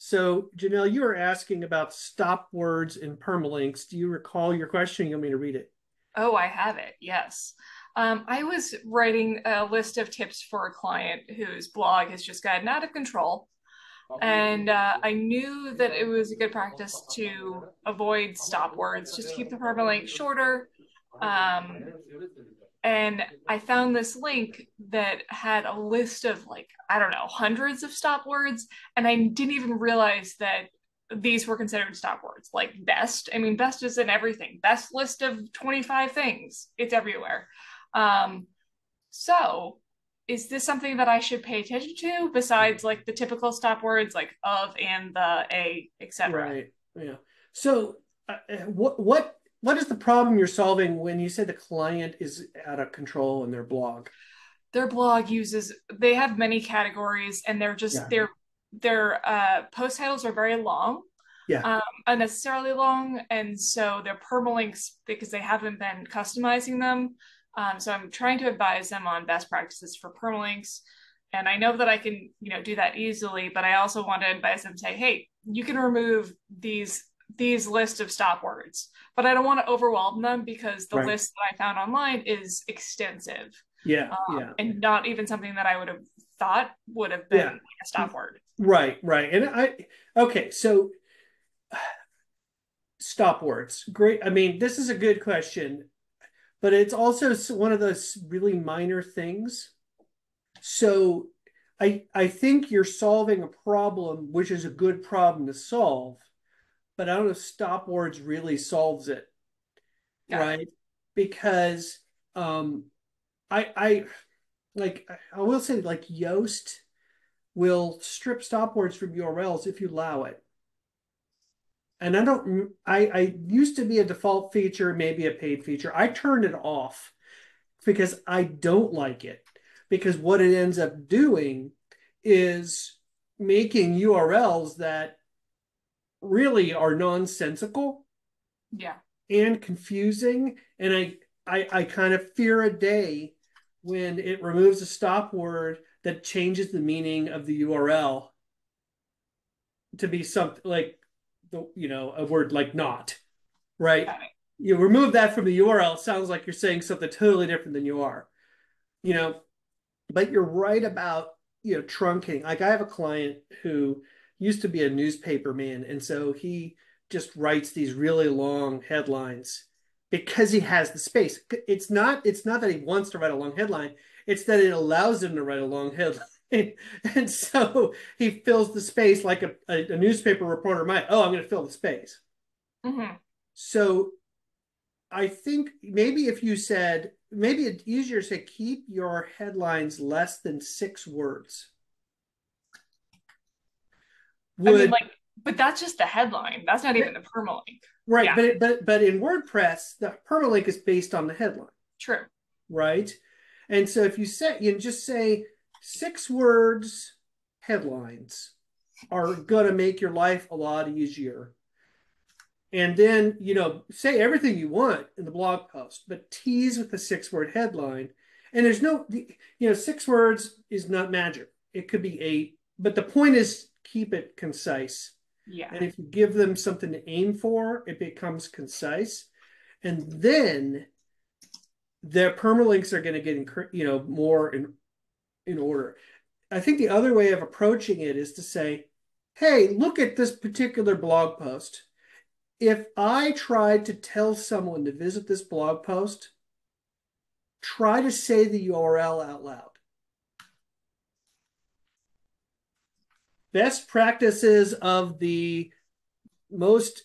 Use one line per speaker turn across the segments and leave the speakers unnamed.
So, Janelle, you were asking about stop words in permalinks. Do you recall your question? You want me to read it?
Oh, I have it. Yes. I was writing a list of tips for a client whose blog has just gotten out of control. And I knew that it was a good practice to avoid stop words, just keep the permalink shorter. Um, and I found this link that had a list of like, I don't know, hundreds of stop words. And I didn't even realize that these were considered stop words. Like best, I mean, best is in everything. Best list of 25 things, it's everywhere. Um, so is this something that I should pay attention to besides like the typical stop words like of and the a, etc.?
Right. Yeah. So, what is the problem you're solving when you say the client is out of control in their blog?
Their blog uses they have many categories and they're just
Yeah.
their post titles are very long,
Yeah.
unnecessarily long, and so they're permalinks because they haven't been customizing them. So I'm trying to advise them on best practices for permalinks, and I know that I can do that easily, but I also want to advise them, say, hey, you can remove these list of stop words, but I don't want to overwhelm them because the
Right.
list that I found online is extensive,
Yeah. Yeah.
and not even something that I would have thought would have been
Yeah.
like a stop word.
Right. Right. Okay. So, stop words. Great. I mean, this is a good question, but it's also one of those really minor things. So I think you're solving a problem, which is a good problem to solve, but I don't know if stop words really solves it,
Got it.
right? Because um I like I will say like Yoast will strip stop words from URLs if you allow it. And I used to be a default feature, maybe a paid feature. I turned it off because I don't like it. Because what it ends up doing is making URLs that really are nonsensical
Yeah.
and confusing. And I kind of fear a day when it removes a stop word that changes the meaning of the URL to be something like a word like not, right?
Got it.
You remove that from the URL, it sounds like you're saying something totally different than you are. You know, but you're right about trunking. Like I have a client who used to be a newspaper man, and so he just writes these really long headlines because he has the space. It's not that he wants to write a long headline, it's that it allows him to write a long headline. And so he fills the space like a newspaper reporter might. Oh, I'm going to fill the space.
Hmm.
So I think maybe if you said, maybe it's easier to say keep your headlines less than 6 words.
I mean,
Would
like, but that's just the headline. That's not even the permalink.
right,
Yeah,
but in WordPress, the permalink is based on the headline,
true.
right? And so if you just say 6 words headlines are gonna make your life a lot easier. And then, say everything you want in the blog post, but tease with a 6 word headline. And there's no, 6 words is not magic. It could be 8, but the point is keep it concise.
Yeah.
And if you give them something to aim for, it becomes concise. And then their permalinks are going to get, more in order. I think the other way of approaching it is to say, hey, look at this particular blog post. If I tried to tell someone to visit this blog post, try to say the URL out loud. Best practices of the most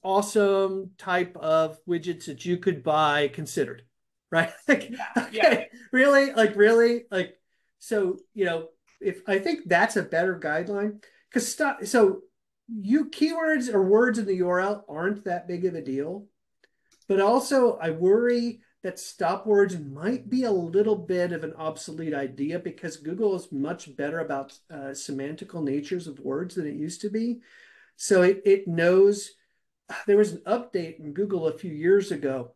awesome type of widgets that you could buy considered, right? Like,
Yeah. Yeah.
okay, really? Like, really? Like, so, if I think that's a better guideline, because stuff, so you keywords or words in the URL aren't that big of a deal. But also, I worry that stop words might be a little bit of an obsolete idea because Google is much better about semantical natures of words than it used to be. So it knows there was an update in Google a few years ago.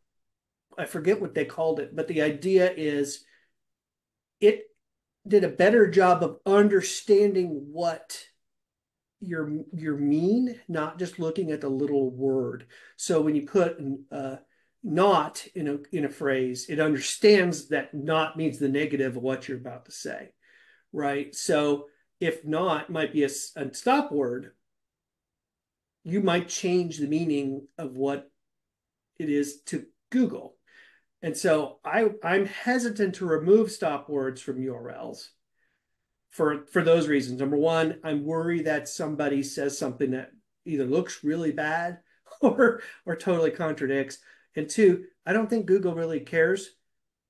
I forget what they called it, but the idea is it did a better job of understanding what your mean, not just looking at the little word. So when you put not in a phrase, it understands that not means the negative of what you're about to say, right? So if not might be a stop word, you might change the meaning of what it is to Google. And so I'm hesitant to remove stop words from URLs for those reasons. Number one, I'm worried that somebody says something that either looks really bad or totally contradicts. And two, I don't think Google really cares.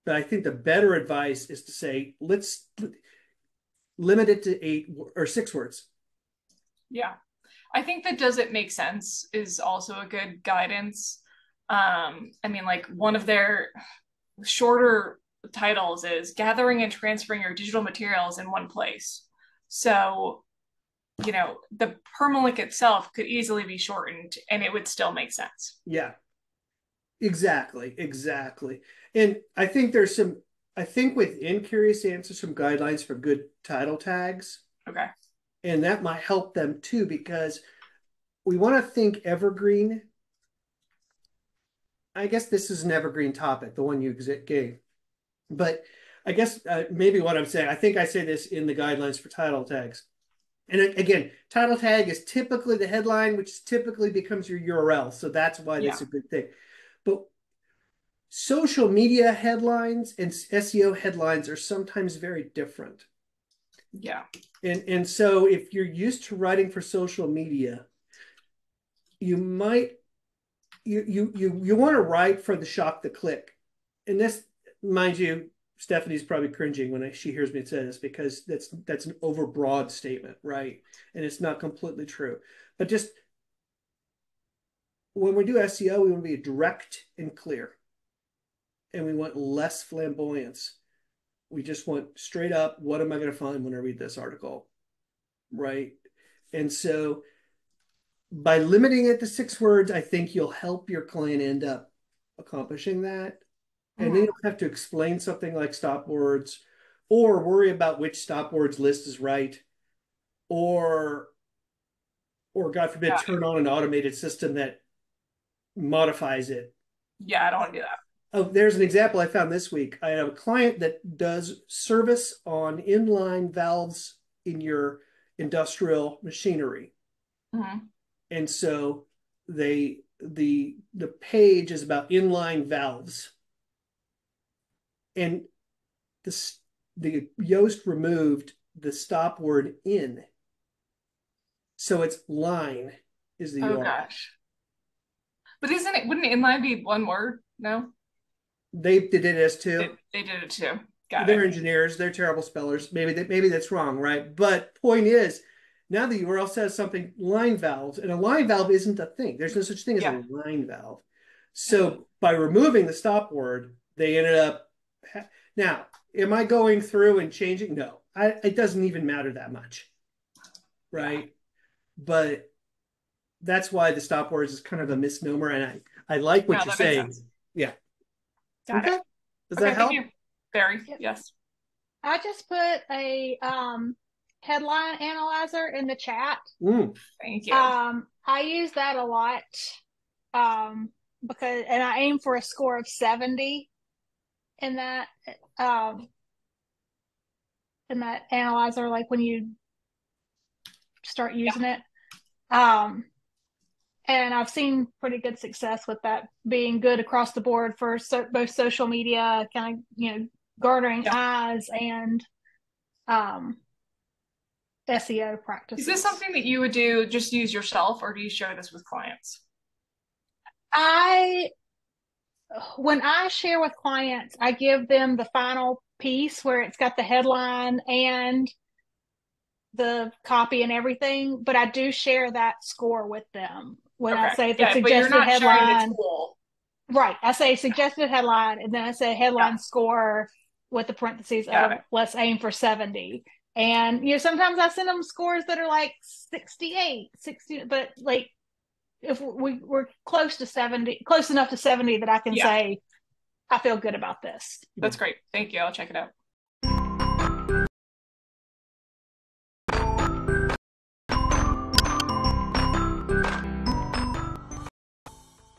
But I think the better advice is to say, let's limit it to 8 or 6 words.
Yeah. I think that does it make sense is also a good guidance. I mean, like one of their shorter titles is gathering and transferring your digital materials in one place. So, the permalink itself could easily be shortened and it would still make sense.
Yeah, exactly. And I think within Curious Answers, some guidelines for good title tags.
Okay.
And that might help them too, because we want to think evergreen. I guess this is an evergreen topic, the one you gave. But I guess maybe what I'm saying, I think I say this in the guidelines for title tags. And again, title tag is typically the headline, which typically becomes your URL. So that's why that's a good thing. But social media headlines and SEO headlines are sometimes very different.
Yeah.
And so if you're used to writing for social media, you might you want to write for the shock the click. And this, mind you, Stephanie's probably cringing when she hears me say this, because that's an overbroad statement, right? And it's not completely true. But just when we do SEO, we want to be direct and clear. And we want less flamboyance. We just want straight up, what am I going to find when I read this article? Right? And so by limiting it to 6 words, I think you'll help your client end up accomplishing that. And then you don't have to explain something like stop words or worry about which stop words list is right, or God forbid, turn on an automated system that modifies it.
Yeah, I don't want to do that.
Oh, there's an example I found this week. I have a client that does service on inline valves in your industrial machinery. And so the page is about inline valves. And the Yoast removed the stop word in. So it's line is the URL.
Oh gosh. But wouldn't inline be one word? No?
They did it as two.
They did it too.
They're engineers. They're terrible spellers. Maybe that's wrong, right? But point is, now the URL says something line valves, and a line valve isn't a thing. There's no such thing as a line valve. So by removing the stop word, they ended up. Now, am I going through and changing? No, it doesn't even matter that much, right? But that's why the stop words is kind of a misnomer, and I like what you're saying. Yeah.
Got it.
Does that help?
Thank you. Very. Yes.
I just put a headline analyzer in the chat.
Thank you.
I use that a lot because I aim for a score of 70 in that analyzer, like when you start using it. And I've seen pretty good success with that being good across the board for both social media, kind of, garnering eyes and SEO practices.
Is this something that you would do, just use yourself, or do you share this with clients?
When I share with clients, I give them the final piece where it's got the headline and the copy and everything, but I do share that score with them. When I say the suggested headline, right? I say suggested headline, and then I say headline score with the parentheses of let's aim for 70. And sometimes I send them scores that are like 68, 60, but like if we're close to 70, close enough to 70 that I can say I feel good about this.
That's great. Thank you. I'll check it out.